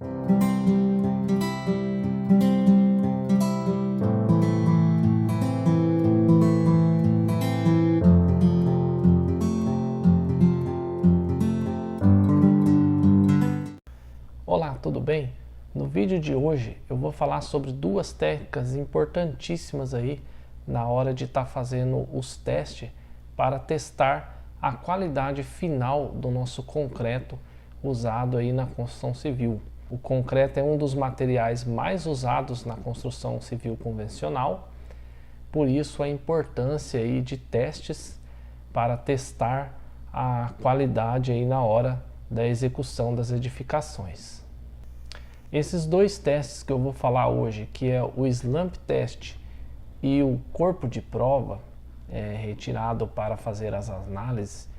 Olá, tudo bem? No vídeo de hoje eu vou falar sobre duas técnicas importantíssimas aí na hora de estar fazendo os testes para testar a qualidade final do nosso concreto usado aí na construção civil. O concreto é um dos materiais mais usados na construção civil convencional, por isso a importância aí de testes para testar a qualidade aí na hora da execução das edificações. Esses dois testes que eu vou falar hoje, que é o slump test e o corpo de prova retirado para fazer as análises,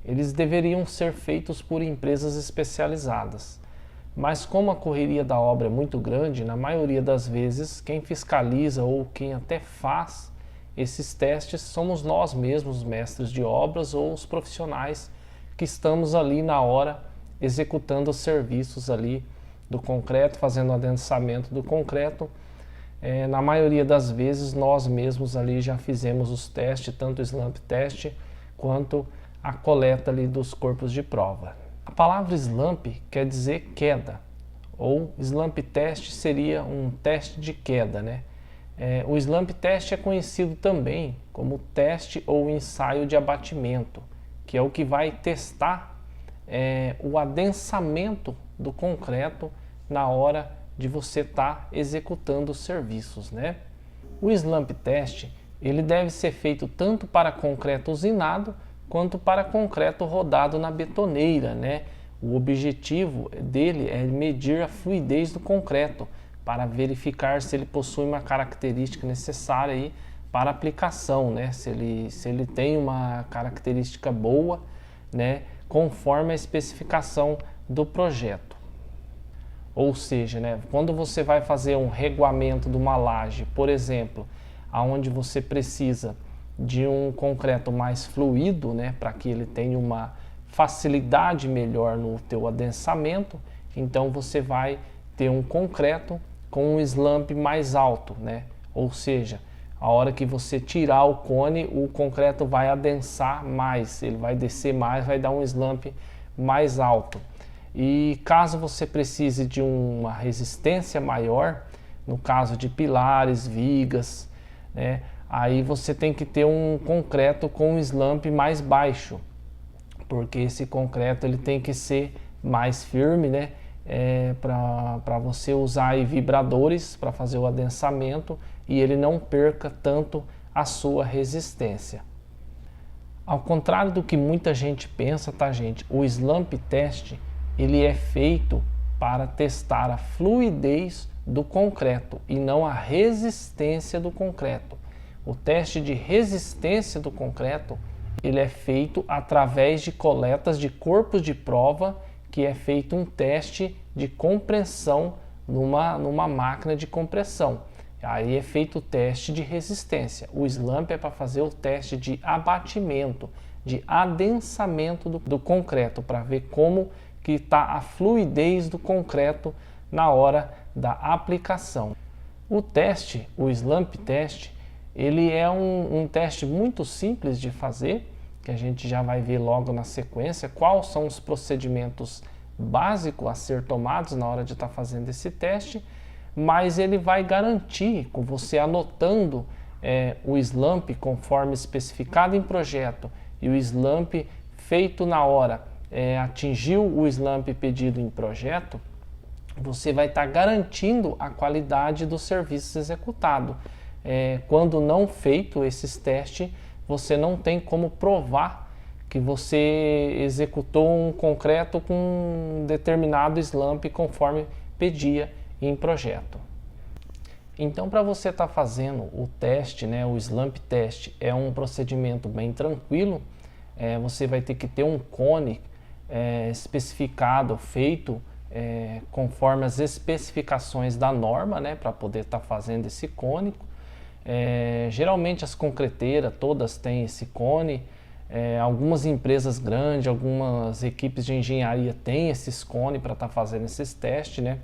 eles deveriam ser feitos por empresas especializadas. Mas como a correria da obra é muito grande, na maioria das vezes quem fiscaliza ou quem até faz esses testes somos nós mesmos, os mestres de obras ou os profissionais que estamos ali na hora executando os serviços ali do concreto, fazendo o adensamento do concreto. Na maioria das vezes nós mesmos ali já fizemos os testes, tanto o slump test quanto a coleta ali dos corpos de prova. A palavra slump quer dizer queda, ou slump test seria um teste de queda, né? O slump test é conhecido também como teste ou ensaio de abatimento, que é o que vai testar o adensamento do concreto na hora de você estar executando os serviços, né? O slump test ele deve ser feito tanto para concreto usinado quanto para concreto rodado na betoneira, né? O objetivo dele é medir a fluidez do concreto para verificar se ele possui uma característica necessária aí para aplicação, né? Se ele tem uma característica boa, né? Conforme a especificação do projeto. Ou seja, né? Quando você vai fazer um reguamento de uma laje, por exemplo, aonde você precisa de um concreto mais fluido, né? Para que ele tenha uma facilidade melhor no teu adensamento, então você vai ter um concreto com um slump mais alto, né? Ou seja, a hora que você tirar o cone, o concreto vai adensar mais, ele vai descer mais, vai dar um slump mais alto. E caso você precise de uma resistência maior, no caso de pilares, vigas, né? Aí você tem que ter um concreto com um slump mais baixo, porque esse concreto ele tem que ser mais firme, né? Para você usar aí vibradores para fazer o adensamento e ele não perca tanto a sua resistência. Ao contrário do que muita gente pensa, tá, gente? O slump test ele é feito para testar a fluidez do concreto e não a resistência do concreto. O teste de resistência do concreto ele é feito através de coletas de corpos de prova, que é feito um teste de compressão numa máquina de compressão. Aí é feito o teste de resistência. O slump é para fazer o teste de abatimento, de adensamento do concreto, para ver como que está a fluidez do concreto na hora da aplicação. O teste, o slump test, ele é um teste muito simples de fazer, que a gente já vai ver logo na sequência quais são os procedimentos básicos a ser tomados na hora de estar fazendo esse teste, mas ele vai garantir, com você anotando o slump conforme especificado em projeto e o slump feito na hora atingiu o slump pedido em projeto, você vai estar garantindo a qualidade do serviço executado. Quando não feito esses testes, você não tem como provar que você executou um concreto com um determinado slump conforme pedia em projeto. Então, para você estar fazendo o teste, né, o slump test é um procedimento bem tranquilo. Você vai ter que ter um cone especificado, feito conforme as especificações da norma, né, para poder estar fazendo esse cone. Geralmente as concreteiras todas têm esse cone, Algumas empresas grandes, algumas equipes de engenharia têm esses cones para estar fazendo esses testes, né?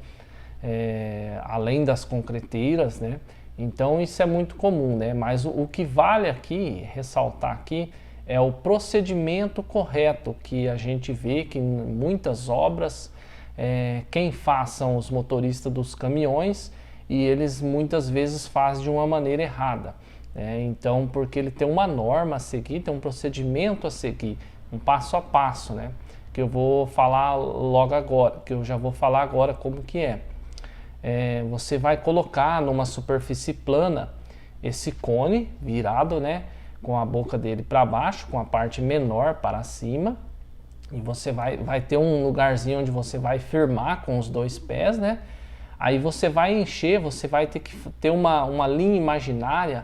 Além das concreteiras, né? Então isso é muito comum, né? Mas o que vale aqui, ressaltar aqui, é o procedimento correto que a gente vê que em muitas obras, quem faz são os motoristas dos caminhões e eles muitas vezes fazem de uma maneira errada. Então, porque ele tem uma norma a seguir, tem um procedimento a seguir, um passo a passo, né? Que eu vou falar logo agora, que eu já vou falar agora como que é. Você vai colocar numa superfície plana esse cone virado, né? Com a boca dele para baixo, com a parte menor para cima. E você vai ter um lugarzinho onde você vai firmar com os dois pés, né? Aí você vai encher, você vai ter que ter uma linha imaginária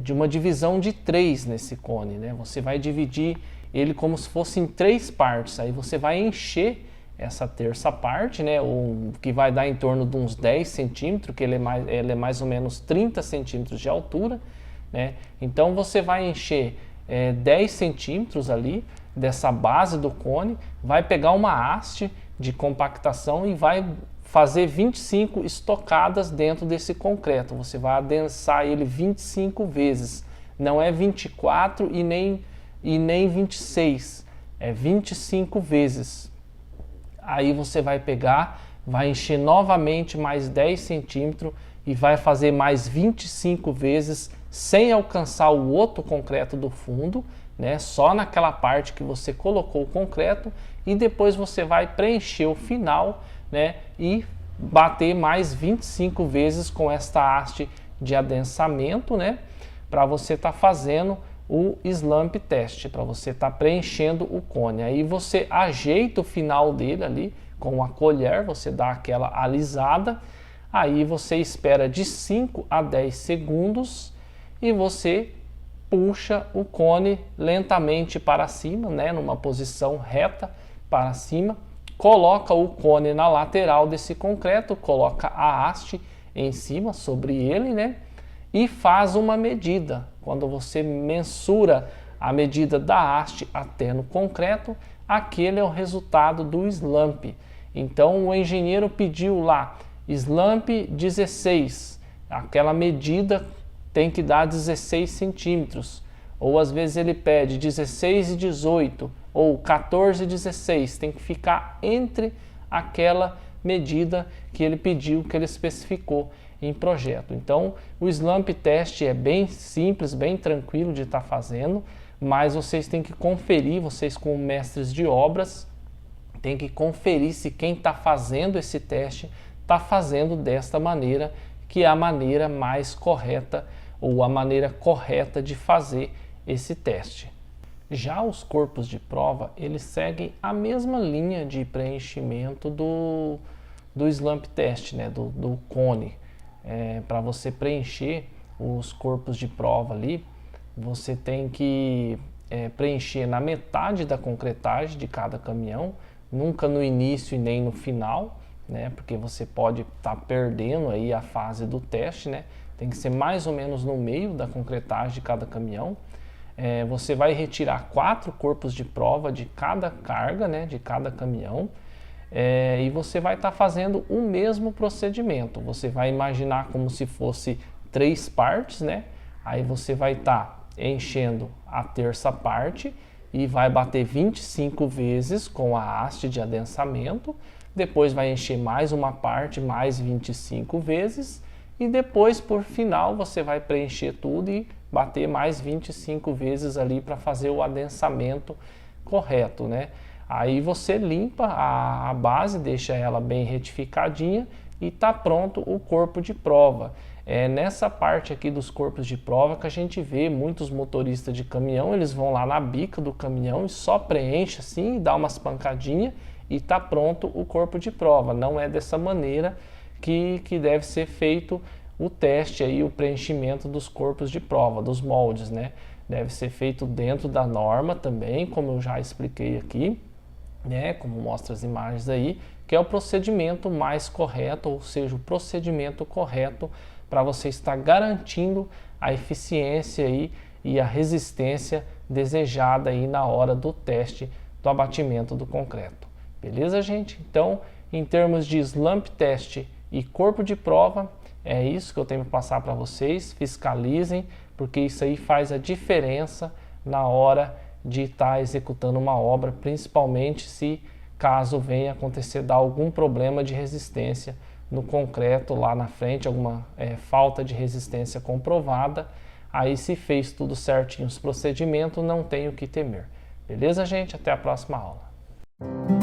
de uma divisão de 3 nesse cone, né? Você vai dividir ele como se fosse em 3 partes. Aí você vai encher essa terça parte, né? Que vai dar em torno de uns 10 centímetros, que ele é mais ou menos 30 centímetros de altura, né? Então você vai encher 10 centímetros ali dessa base do cone, vai pegar uma haste de compactação e vai fazer 25 estocadas dentro desse concreto. Você vai adensar ele 25 vezes. Não é 24 e nem 26. É 25 vezes. Aí você vai pegar, vai encher novamente mais 10 centímetros e vai fazer mais 25 vezes sem alcançar o outro concreto do fundo, né? Só naquela parte que você colocou o concreto, e depois você vai preencher o final, né? E bater mais 25 vezes com esta haste de adensamento, né? Para você estar fazendo o slump test, para você estar preenchendo o cone. Aí você ajeita o final dele ali com a colher, você dá aquela alisada, aí você espera de 5 a 10 segundos e você puxa o cone lentamente para cima, né, numa posição reta para cima, coloca o cone na lateral desse concreto, coloca a haste em cima sobre ele, né, e faz uma medida. Quando você mensura a medida da haste até no concreto, aquele é o resultado do slump. Então o engenheiro pediu lá slump 16, aquela medida tem que dar 16 centímetros, ou às vezes ele pede 16 e 18, ou 14 e 16, tem que ficar entre aquela medida que ele pediu, que ele especificou em projeto. Então o slump test é bem simples, bem tranquilo de estar fazendo, mas vocês têm que conferir, vocês como mestres de obras, tem que conferir se quem está fazendo esse teste está fazendo desta maneira, que é a maneira mais correta ou a maneira correta de fazer esse teste. Já os corpos de prova, eles seguem a mesma linha de preenchimento do slump test, né? do cone. Para você preencher os corpos de prova ali, você tem que preencher na metade da concretagem de cada caminhão, nunca no início e nem no final, né? Porque você pode estar perdendo aí a fase do teste, né? Tem que ser mais ou menos no meio da concretagem de cada caminhão. Você vai retirar 4 corpos de prova de cada carga, né? De cada caminhão. E você vai estar fazendo o mesmo procedimento. Você vai imaginar como se fosse 3 partes, né? Aí você vai estar enchendo a terça parte e vai bater 25 vezes com a haste de adensamento. Depois vai encher mais uma parte, mais 25 vezes. E depois, por final, você vai preencher tudo e bater mais 25 vezes ali para fazer o adensamento correto, né? Aí você limpa a base, deixa ela bem retificadinha e está pronto o corpo de prova. É nessa parte aqui dos corpos de prova que a gente vê muitos motoristas de caminhão, eles vão lá na bica do caminhão e só preenche assim, dá umas pancadinhas e está pronto o corpo de prova. Não é dessa maneira que deve ser feito o teste aí, o preenchimento dos corpos de prova, dos moldes, né? Deve ser feito dentro da norma também, como eu já expliquei aqui, né? Como mostra as imagens aí, que é o procedimento mais correto, ou seja, o procedimento correto para você estar garantindo a eficiência aí e a resistência desejada aí na hora do teste do abatimento do concreto. Beleza, gente? Então, em termos de slump test e corpo de prova, é isso que eu tenho que passar para vocês. Fiscalizem, porque isso aí faz a diferença na hora de estar executando uma obra, principalmente se caso venha acontecer dar algum problema de resistência no concreto lá na frente, alguma falta de resistência comprovada. Aí, se fez tudo certinho os procedimentos, não tem o que temer. Beleza, gente? Até a próxima aula.